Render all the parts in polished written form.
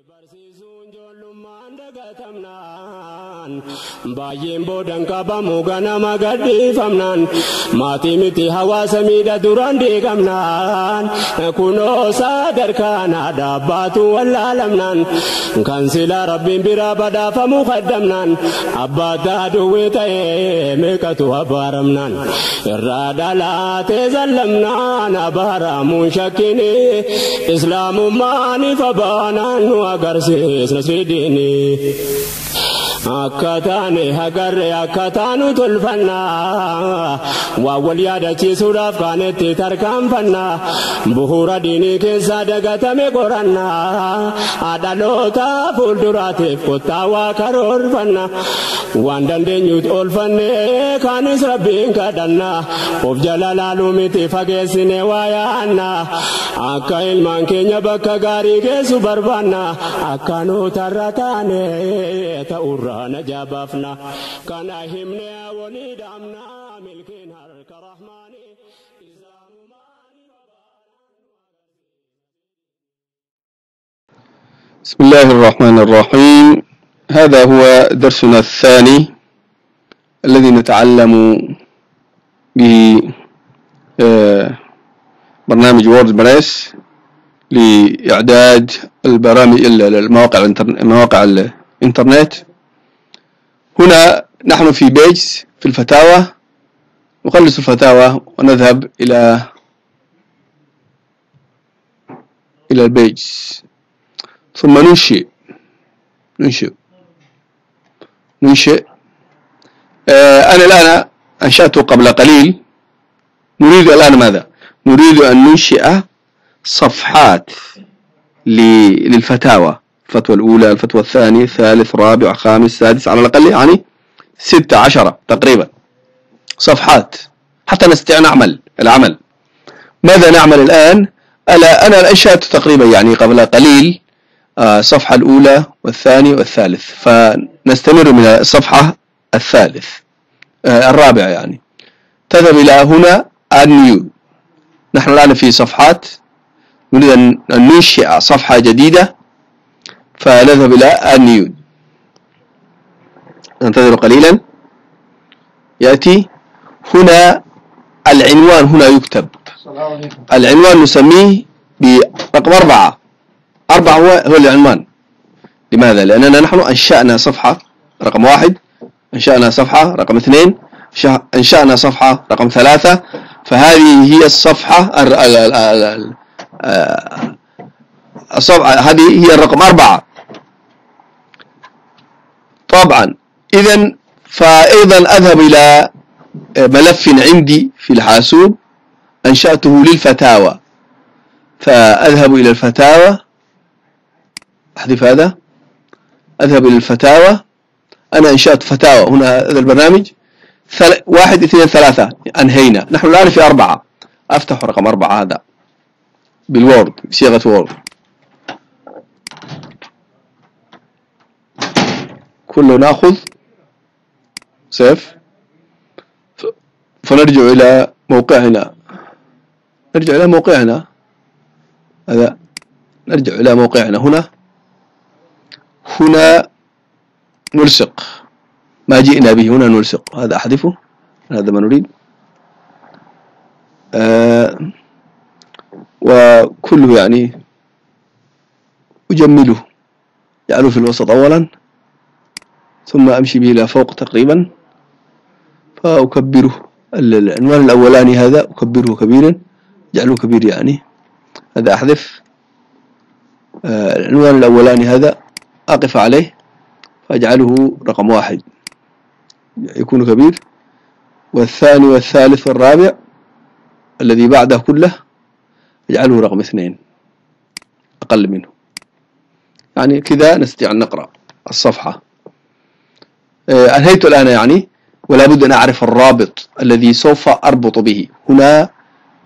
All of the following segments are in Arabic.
Barsiisuun ijoollummaan dagatamnaan baay'een boodan qabamu ganama gadhiifamnaan maatii miti hawaasa miidha duraan deegamnaan kunoo sadarkaan dhaabbaatu wallaalamnaan kan silaa rabbiin biraa badhaafamu qaddamnaan abbaataa duwwee ta'ee meeqatu abaaramnaan irraa dhalaatee zallamnaan abaaramuun shakkini islaamummaan ifa baanaan nu agarsiisna sirriidini akkataane hagarre akkataanu tolfannaa waa wal yaadachiisuudhaaf kaanetti tarkaanfannaa bu'uura diinii keessaa dagatame qorannaa dhaloota fuulduraatiif kottaa waa karoorfannaa waan dandeenyuut oolfannee kaanis rabbiin kadhannaa of jala laaluu miti fageessine waa yaannaa akka ilmaan keenya bakka gaarii geessu barbaannaa akkanootarra taane ta'urra نجابفنا كان همنا وليدامنا ملكين هرك رحماني بسم الله الرحمن الرحيم. هذا هو درسنا الثاني الذي نتعلم به برنامج ووردبريس لإعداد البرامج مواقع الإنترنت. هنا نحن في بيج في الفتاوى، نخلص الفتاوى ونذهب إلى البيج ثم ننشئ أنا الآن أنشأته قبل قليل. نريد الآن ماذا؟ نريد أن ننشئ صفحات للفتاوى، الفتوى الأولى، الفتوى الثانية، الثالث، الرابع، الخامس، السادس، على الأقل يعني 16 تقريبا صفحات حتى نستطيع نعمل العمل. ماذا نعمل الآن؟ أنا أنشأت تقريبا يعني قبل قليل الصفحة الأولى والثانية والثالث، فنستمر من الصفحة الرابع يعني. تذهب إلى هنا add new. نحن الآن في صفحات، نريد أن ننشئ صفحة جديدة، فنذهب إلى add new. ننتظر قليلا، يأتي هنا العنوان، هنا يكتب العنوان، نسميه برقم 4 هو العنوان. لماذا؟ لأننا نحن أنشأنا صفحة رقم 1، أنشأنا صفحة رقم 2، أنشأنا صفحة رقم 3، فهذه هي الصفحة هذه هي الرقم 4 طبعا. إذن فأيضا أذهب إلى ملف عندي في الحاسوب أنشأته للفتاوى، فأذهب إلى الفتاوى، أحذف هذا، أذهب إلى الفتاوى. أنا أنشأت فتاوى هنا، هذا البرنامج 1 2 3 أنهينا. نحن الآن في 4، أفتح رقم 4 هذا بالوورد بصيغة وورد، كله نأخذ سيف، فنرجع إلى موقعنا، هذا نرجع إلى موقعنا. هنا نلصق ما جئنا به، هنا نلصق، هذا أحذفه، هذا ما نريد. وكله يعني أجمله، جعله في الوسط أولا، ثم أمشي به إلى فوق تقريبا، فأكبره. العنوان الأولاني هذا أكبره كبيرا، جعله كبير يعني، هذا أحذف. العنوان الأولاني هذا أقف عليه فأجعله رقم 1 يكون كبير، والثاني والثالث والرابع الذي بعده كله أجعله رقم 2 أقل منه، يعني كذا نستطيع أن نقرأ الصفحة. أنهيت الآن يعني، ولا بد أن أعرف الرابط الذي سوف أربط به. هنا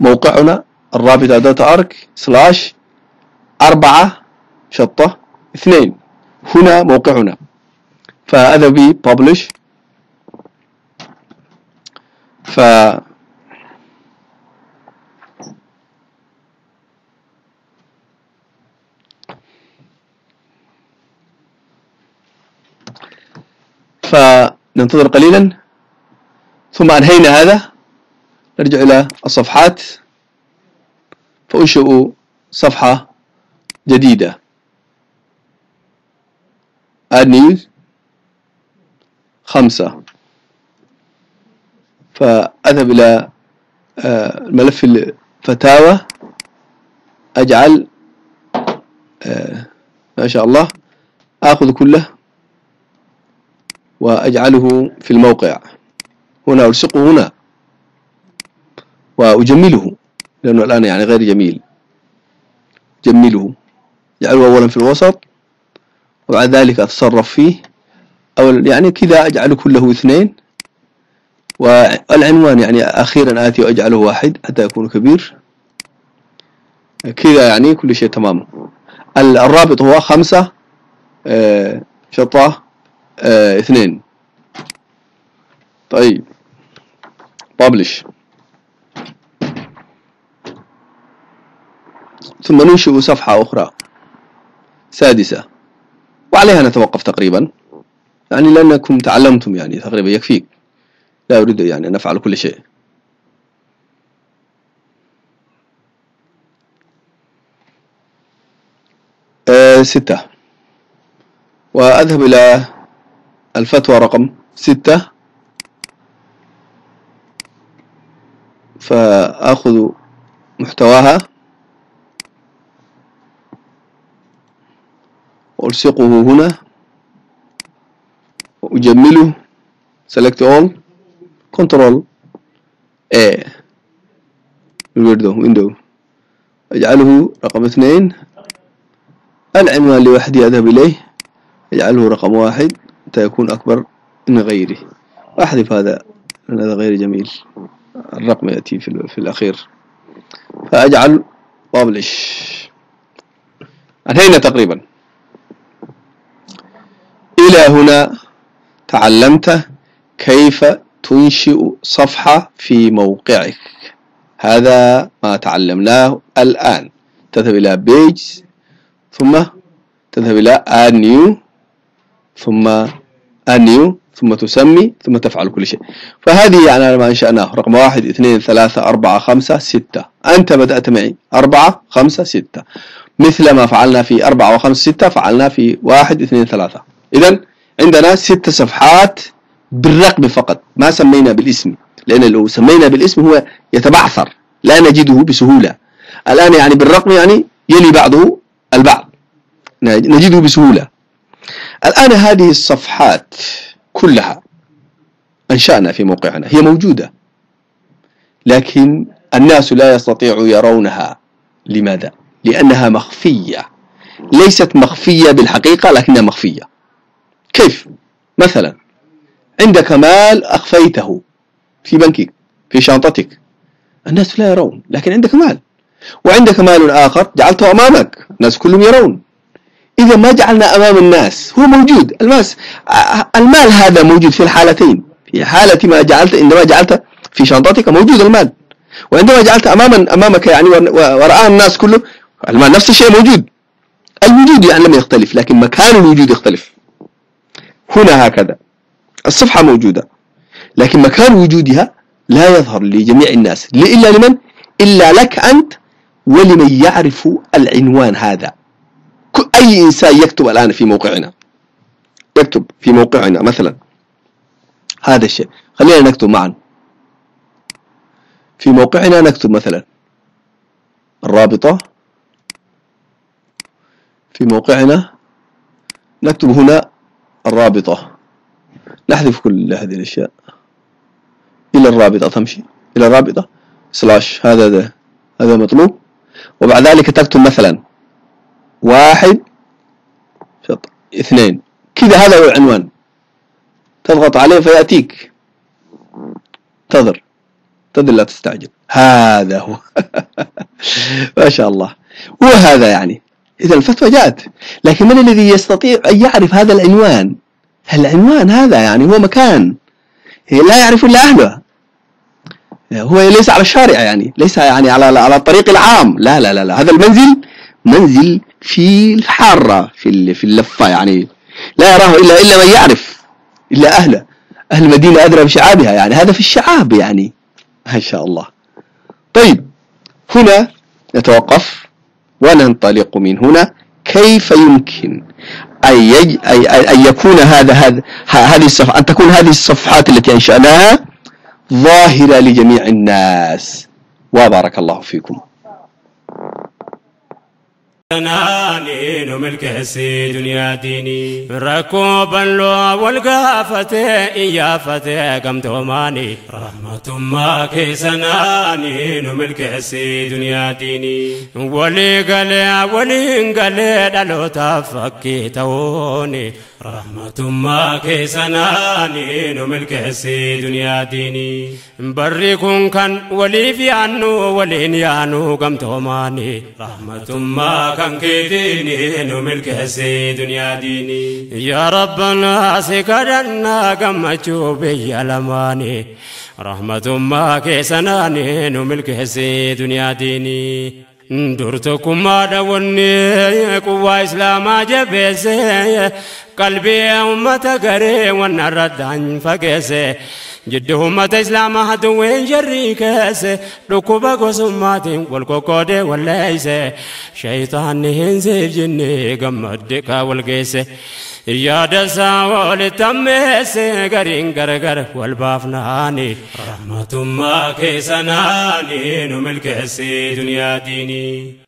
موقعنا، الرابط أداة أرك /4/2، هنا موقعنا، فأذهب به publish، فننتظر قليلا ثم أنهينا هذا. نرجع إلى الصفحات فأنشئ صفحة جديدة add new 5. فأذهب إلى ملف الفتاوى، أجعل ما شاء الله آخذ كله وأجعله في الموقع هنا، ألصقه هنا وأجمله لأنه الآن يعني غير جميل. جمله، أجعله أولا في الوسط وبعد ذلك أتصرف فيه، أو يعني كذا أجعله كله 2، والعنوان يعني أخيرا آتي وأجعله 1 حتى يكون كبير كذا، يعني كل شيء تمام. الرابط هو 5 شطة 2. طيب publish، ثم ننشئ صفحة أخرى 6 وعليها نتوقف تقريبا، يعني لأنكم تعلمتم يعني تقريبا يكفيك، لا أريد يعني أن أفعل كل شيء. ستة، وأذهب إلى الفتوى رقم 6 فأخذ محتواها وألصقه هنا وأجمله select all control A window، أجعله رقم 2. العنوان لوحدي أذهب إليه أجعله رقم 1 حتى يكون أكبر من غيره، وأحذف هذا لأن هذا غير جميل، الرقم يأتي في الأخير، فأجعل publish. أنهينا تقريبا. إلى هنا تعلمت كيف تنشئ صفحة في موقعك، هذا ما تعلمناه الآن. تذهب إلى page ثم تذهب إلى add new ثم تسمي ثم تفعل كل شيء. فهذه يعني ما أنشأناه رقم 1 2 3 4 5 6. أنت بدأت معي 4 5 6 مثل ما فعلنا في 4 و5 6 فعلنا في 1 2 3. إذن عندنا 6 صفحات بالرقم فقط، ما سمينا بالاسم، لأن لو سمينا بالاسم هو يتبعثر لا نجده بسهولة. الآن يعني بالرقم يعني يلي بعضه البعض نجده بسهولة. الآن هذه الصفحات كلها أنشأنا في موقعنا، هي موجودة لكن الناس لا يستطيعوا يرونها. لماذا؟ لأنها مخفية، ليست مخفية بالحقيقة لكنها مخفية. كيف؟ مثلا عندك مال أخفيته في بنكك في شنطتك، الناس لا يرون، لكن عندك مال. وعندك مال آخر جعلته أمامك، الناس كلهم يرون. إذا ما جعلنا أمام الناس، هو موجود المال هذا موجود في الحالتين. في حالة ما جعلت، عندما جعلت في شنطتك موجود المال، وعندما جعلت أمامك يعني ورآه الناس كله المال نفس الشيء موجود. الوجود يعني لم يختلف لكن مكان الوجود يختلف. هنا هكذا الصفحة موجودة لكن مكان وجودها لا يظهر لجميع الناس، إلا لمن؟ إلا لك أنت ولمن يعرف العنوان هذا. أي إنسان يكتب الآن في موقعنا، يكتب في موقعنا مثلا هذا الشيء، خلينا نكتب معا في موقعنا، نكتب مثلا الرابطة في موقعنا، نكتب هنا الرابطة، نحذف كل هذه الأشياء إلى الرابطة، تمشي إلى الرابطة سلاش هذا مطلوب، وبعد ذلك تكتب مثلا 1 2 كذا، هذا هو العنوان، تضغط عليه فيأتيك. انتظر لا تستعجل، هذا هو ما شاء الله، وهذا يعني إذا الفتوى جاءت. لكن من الذي يستطيع أن يعرف هذا العنوان؟ العنوان هذا يعني هو مكان لا يعرف إلا أهله، هو ليس على الشارع، يعني ليس يعني على الطريق العام، لا لا لا، هذا المنزل منزل في الحارة في اللفة، يعني لا يراه إلا من يعرف. إلا أهل المدينة أدرى بشعابها، يعني هذا في الشعاب يعني ما شاء الله. طيب هنا نتوقف وننطلق من هنا. كيف يمكن أن يكون أن تكون هذه الصفحات التي أنشأناها ظاهرة لجميع الناس؟ وبارك الله فيكم. ناني نملك هسي دنيا ديني ركوبا لو والقافة إيافة كم توماني رحمة ما كيسناني نملك هسي دنيا ديني ولي قلي دلو تفكي توني رحمة ما كيسناني نملك هسي دنيا ديني بريكم كان ولي في عنو ولين يانو كم توماني رحمة ما كان كيديني نملك هسي دنيا ديني يا ربنا سكرنا كم تشوبي لماني رحمة ما كيسناني نملك هسي دنيا ديني درتكم ما دوني قوة إسلام جبسي قلبي أمة قري ونرد عن فقسي جده أمة إسلام هدوين جريكسي ركوبة قسمات والكوكود والليس شيطان هنزي جني قمدك والقيس يا دسا والتمس قرين قرقر والبافناني رحمة ما كيسناني نملك هسي دنيا ديني